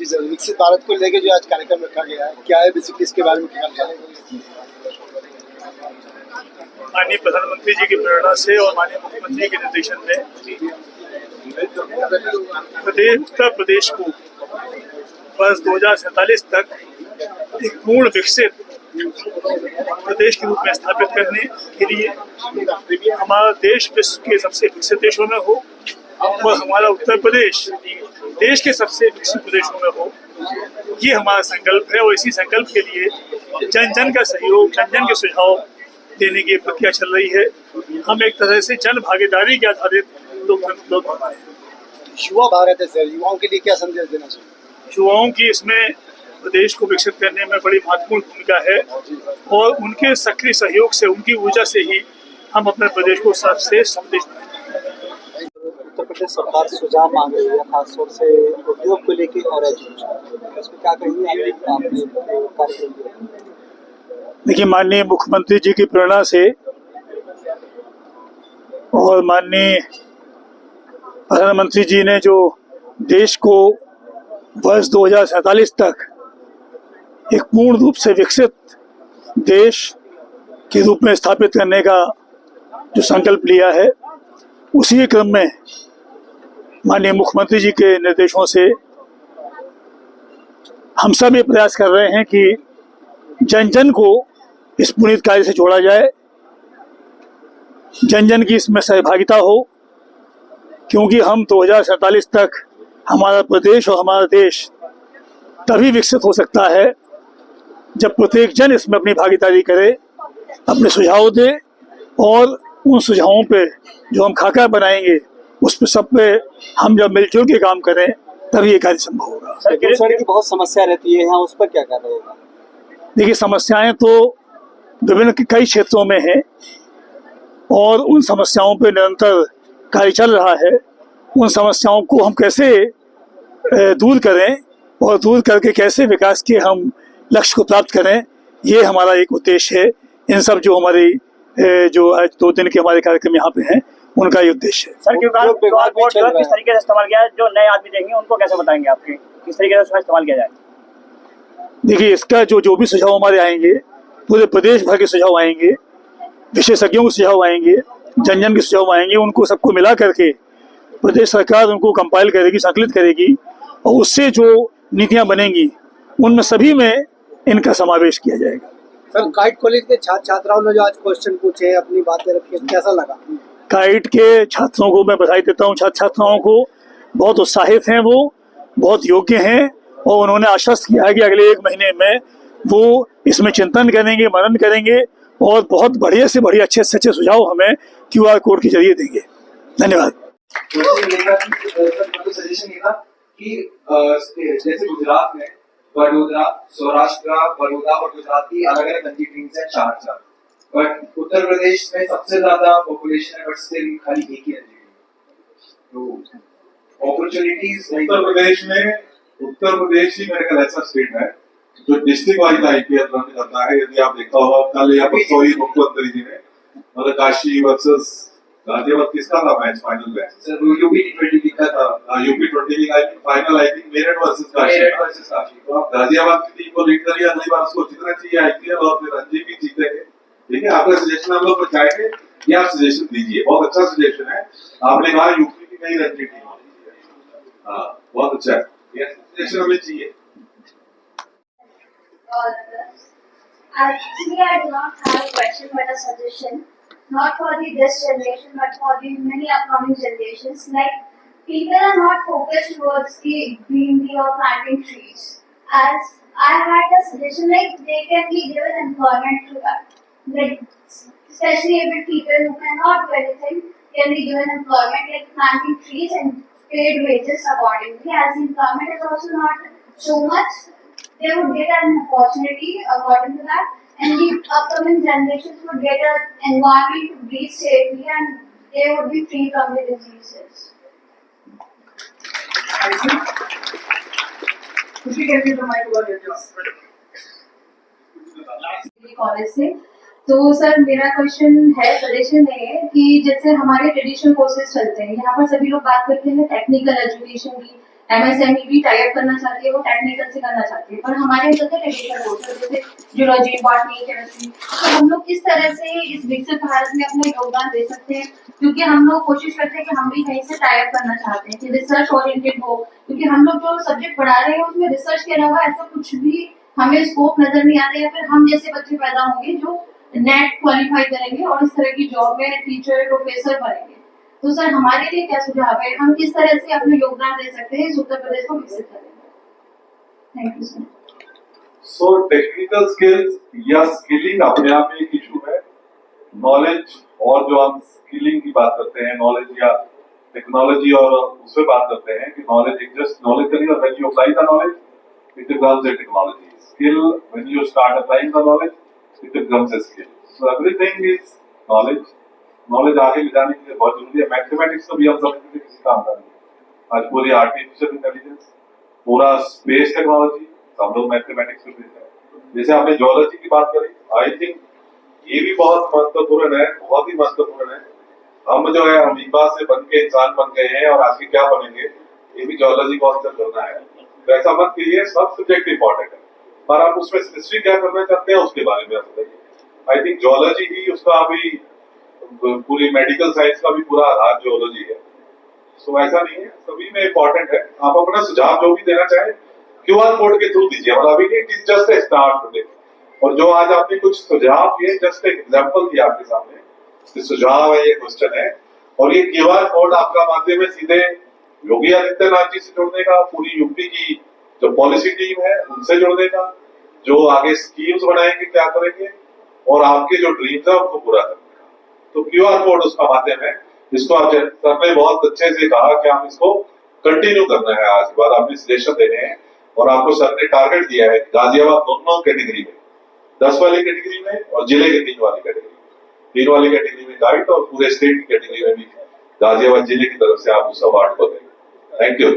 Vision विकसित भारत को लेके जो आज कार्यक्रम रखा गया है, क्या है बेसिकली इसके बारे में क्या कहना है? माननीय प्रधानमंत्री जी की प्रेरणा से और माननीय मुख्यमंत्री के निर्देशन में उत्तर प्रदेश को वर्ष 2047 तक एक पूर्ण विकसित प्रदेश के रूप में स्थापित करने के लिए हमारा देश विश्व के सबसे विकसित देशों में हो और हमारा उत्तर प्रदेश देश के सबसे विकसित प्रदेशों में हो, ये हमारा संकल्प है। और इसी संकल्प के लिए जन जन का सहयोग, जन जन के सुझाव देने की प्रक्रिया चल रही है। हम एक तरह से जन भागीदारी के आधारित लोकतंत्र बना है। युवा भारत है सर, युवाओं के लिए क्या संदेश देना चाहिए? युवाओं की इसमें प्रदेश को विकसित करने में बड़ी महत्वपूर्ण भूमिका है और उनके सक्रिय सहयोग से, उनकी ऊर्जा से ही हम अपने प्रदेश को सर्वश्रेष्ठ प्रदेश बनाएंगे। उत्तर प्रदेश सरकार सुझाव मांग रही है, खासतौर से उद्योग को लेके और एजुकेशन, इसमें क्या कहेंगे आपने? देखिए, माननीय मुख्यमंत्री जी की प्रेरणा से और माननीय प्रधानमंत्री जी ने जो देश को वर्ष 2047 तक एक पूर्ण रूप से विकसित देश के रूप में स्थापित करने का जो संकल्प लिया है, उसी क्रम में माननीय मुख्यमंत्री जी के निर्देशों से हम सब ये प्रयास कर रहे हैं कि जन जन को इस पुनीत कार्य से जोड़ा जाए, जन जन की इसमें सहभागिता हो, क्योंकि हम 2047 तक हमारा प्रदेश और हमारा देश तभी विकसित हो सकता है जब प्रत्येक जन इसमें अपनी भागीदारी करे, अपने सुझाव दे और उन सुझावों पे जो हम खाका बनाएंगे उस पे सब पे हम जब मिलजुल के काम करें तभी ये कार्य संभव होगा। सर, की बहुत समस्या रहती है यहाँ, उस पर क्या कर रहे हैं? देखिए, समस्याएं तो विभिन्न कई क्षेत्रों में हैं और उन समस्याओं पे निरंतर कार्य चल रहा है। उन समस्याओं को हम कैसे दूर करें और दूर करके कैसे विकास के हम लक्ष्य को प्राप्त करें, ये हमारा एक उद्देश्य है। इन सब जो हमारी जो आज 2 दिन के हमारे कार्यक्रम यहाँ पे हैं, उनका ये उद्देश्य है। सर, किस तरीके से इस्तेमाल किया है? जो नए आदमी देंगे उनको कैसे बताएंगे आपके किस तरीके से उसका इस्तेमाल किया जाए? देखिए, इसका जो भी सुझाव हमारे आएंगे, पूरे प्रदेश भर के सुझाव आएंगे, विशेषज्ञों के सुझाव आएंगे, जन जन के सुझाव आएंगे, उनको सबको मिला करके प्रदेश सरकार उनको कंपाइल करेगी, संकलित करेगी और उससे जो नीतियां बनेंगी उनमें सभी में इनका समावेश किया जाएगा। सर, काइट कॉलेज के छात्र छात्राओं ने जो आज क्वेश्चन पूछे, अपनी बातें रखी, कैसा लगा? काइट के छात्रों को मैं बधाई देता हूँ। छात्र छात्राओं को बहुत उत्साहित हैं, वो बहुत योग्य हैं और उन्होंने आश्वस्त किया है कि अगले 1 महीने में वो इसमें चिंतन करेंगे, मनन करेंगे और बहुत बढ़िया से बढ़िया अच्छे से अच्छे सुझाव हमें QR कोड के जरिए देंगे। धन्यवाद। सजेशन ये था कि जैसे गुजरात में वडोदरा, सौराष्ट्र, बड़ौदा और गुजरात की अलग अलग रणजी टीम्स हैं 4-4, बट उत्तर प्रदेश में सबसे ज्यादा पॉपुलेशन है बट स्टिल खाली एक ही रणजी टीम। तो अपॉर्चुनिटीज उत्तर प्रदेश ही मेरे ख्याल ऐसा स्टेट है जो डिस्ट्रिक्ट वाइज IPL रन करता है। यदि आप देखा होगा कल या परसों ही मुख्यमंत्री जी ने मतलब काशी वर्सेस गाजियाबाद किसका था match, final match? Sir, UP T20 लिखा था। UP 20 league final I think Meerut versus Kashi. तो आप गाजियाबाद की टीम को लीड करिए, अगली बार उसको जीतना चाहिए IPL और फिर रणजी भी जीतेंगे। ठीक है, आपका सजेशन हम लोग पहुंचाएंगे, ये आप सजेशन दीजिए, बहुत अच्छा सजेशन है। आपने कहा यूपी की नई रणजी टीम होनी चाहिए, हाँ बहुत अच्छा है, ये सजेशन हमें चाहिए। Actually, I do not have a question but a suggestion. Not for this generation, but for the many upcoming generations. Like, people are not focused towards the greenery or planting trees. As I had a suggestion, like they can be given employment to that. Like, especially able people who cannot do anything can be given employment, like planting trees and paid wages accordingly. As employment is also not so much, they would get an opportunity according to that. And the upcoming generations would get an environment to breathe safely and they would be free from the diseases. College से तो sir मेरा question है, suggestion है कि जैसे हमारे traditional courses चलते हैं यहाँ पर, सभी लोग बात करते हैं टेक्निकल एजुकेशन की, MSME भी टाइप करना चाहती है, वो टेक्निकल से करना चाहती है, पर हमारे अंदर तो ट्रेडिशनल कोर्स है जैसे जूलॉजी, बॉटनी, केमिस्ट्री। तो हम लोग किस तरह से इस विकसित भारत में अपना योगदान दे सकते हैं, क्योंकि हम लोग कोशिश करते हैं कि हम भी कहीं से टाइप करना चाहते हैं कि रिसर्च ओरिएंटेड हो, क्योंकि हम लोग जो सब्जेक्ट पढ़ा रहे हैं उसमें रिसर्च के अलावा ऐसा कुछ भी हमें स्कोप नजर नहीं आता, या फिर हम जैसे बच्चे पैदा होंगे जो नेट क्वालिफाई करेंगे और इस तरह की जॉब में टीचर प्रोफेसर बनेंगे। तो सर हमारे लिए क्या सुझाव है, हम किस तरह से अपना योगदान दे सकते हैं इस उत्तर प्रदेश को विकसित करने में? Thank you sir. So technical skills या स्किलिंग अपने आप में एक इशू है। नॉलेज और जो हम स्किलिंग की बात करते हैं, नॉलेज या टेक्नोलॉजी, और उसमें बात करते हैं कि नॉलेज एक जस्ट नॉलेज करेंगे, when you apply the knowledge it becomes a technology. Skill when you start applying the knowledge it becomes a skill. So everything is knowledge. Knowledge आगे ले जाने के लिए बहुत जरूरी है। मैथमेटिक्स को भी हम समझते थे किसी काम का नहीं, आज पूरी आर्टिफिशियल इंटेलिजेंस, पूरा स्पेस टेक्नोलॉजी हम लोग मैथमेटिक्स में देते हैं। जैसे आपने जियोलॉजी की बात करी, आई थिंक ये भी बहुत महत्वपूर्ण है, बहुत ही महत्वपूर्ण है। हम जो है अमीबा से बन के इंसान बन गए हैं और आगे क्या बनेंगे ये भी जियोलॉजी को आंसर करना है। तो ऐसा मत कीजिए, सब सब्जेक्ट इंपॉर्टेंट है, पर आप उसमें स्पेसिफिक क्या करना चाहते हैं उसके बारे में आप बताइए। आई थिंक जियोलॉजी ही उसका अभी पूरी मेडिकल साइंस का भी पूरा आधार जियोलॉजी है। सो ऐसा नहीं है, सभी में इंपॉर्टेंट है। आप अपना सुझाव जो भी देना चाहें क्यूआर कोड के थ्रू दीजिए, मतलब अभी it is just a start today. और जो आज आपने कुछ सुझाव दिए, जस्ट एक एग्जांपल दिया आपके सामने, ये सुझाव है, ये क्वेश्चन है, और ये क्यूआर कोड आपका माध्यम है सीधे योगी आदित्यनाथ जी से जुड़ने का, पूरी यूपी की जो पॉलिसी टीम है उनसे जुड़ने का, जो आगे स्कीम्स बनाएंगे क्या करेंगे, और आपके जो ड्रीम्स है उनको पूरा करने का। तो क्यूआर कोड उसका माध्यम है। इसको आप सर ने बहुत अच्छे से कहा कि आप इसको कंटिन्यू करना है। आज के बाद आपने सजेशन देने हैं और आपको सर ने टारगेट दिया है गाजियाबाद दोनों कैटेगरी में, 10 वाली कैटेगरी में और जिले के 3 वाली कैटेगरी में, 3 वाली कैटेगरी में गाइड और पूरे स्टेट की कैटेगरी में भी गाजियाबाद जिले की तरफ से आप उस अवार्ड को देंगे। Thank you.